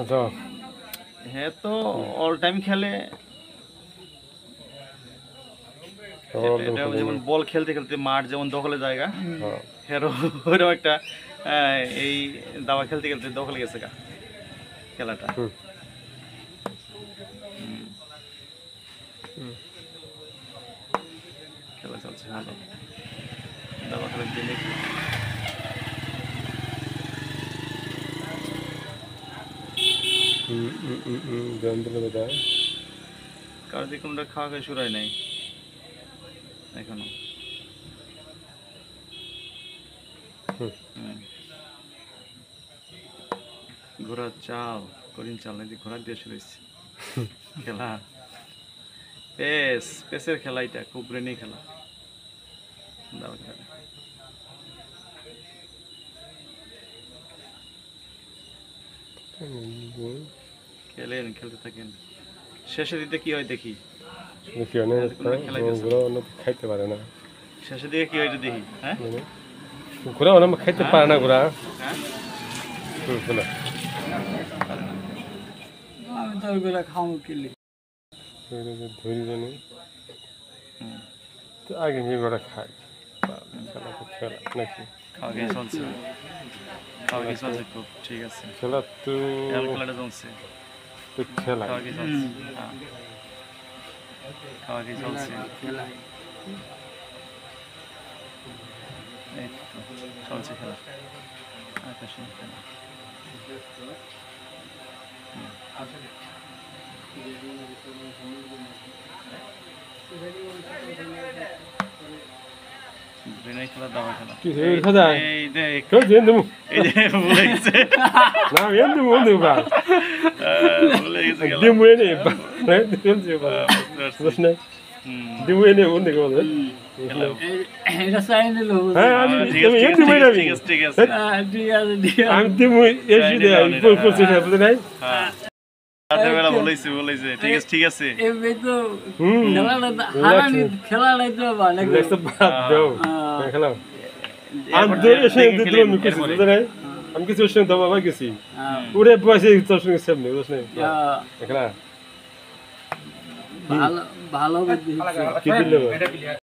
আচ্ছা হ্যাঁ তো অল টাইম খেলে এটা যেমন বল খেলতে খেলতে মাঠ যেমন দখলের জায়গা হেরো ওইরকম একটা এই দাবা খেলতে খেলতে দখলে গেছে গা খেলাটা খেলা চলছে ভালো দাবা খেলার দিনে কারো দিকে কোনটা খাওয়া খাওয়া শুরু হয় নাই এখনো ঘোড়ার চাল করিন চাল নাকি ঘোড়ার দিয়ে শুরু হয়েছে খেলা পেসের খেলা এটা খুব ব্রেনি খেলা দাবা খেলা খেলেন খেলতে থাকেন শেষের দিকে কি হয় দেখি খাইতে পারে না শেষের দিকে কি হয় এটা দেখি হ্যাঁ ঘোরা অনেক খাইতে পারে না ঘোরা আমি তো ওইগুলো খাও কিলি ধরি জানি আগে নিয়ে ঘোরা খাই খেলা নাকি খাওয়া গিয়ে চলছে খাওয়া গিয়ে চলছে খুব ঠিক আছে খেলা তো খেলাটা চলছে খেলা খাওয়া গিয়ে চলছে খাওয়া গিয়ে চলছে এই তো চলছে খেলা আকাশে খেলা ব্রেনের খেলা দাবা খেলা এই যে এই যে ভুলে গেছে ভুলে গেছে এটা চাই নিল ঠিক আছে বলেছে ঠিক আছে খেলাটাই তো আমি কিছু দবা গেছি উড়ে বসে তোর সঙ্গে সামনে ভালো ভালো কি দিল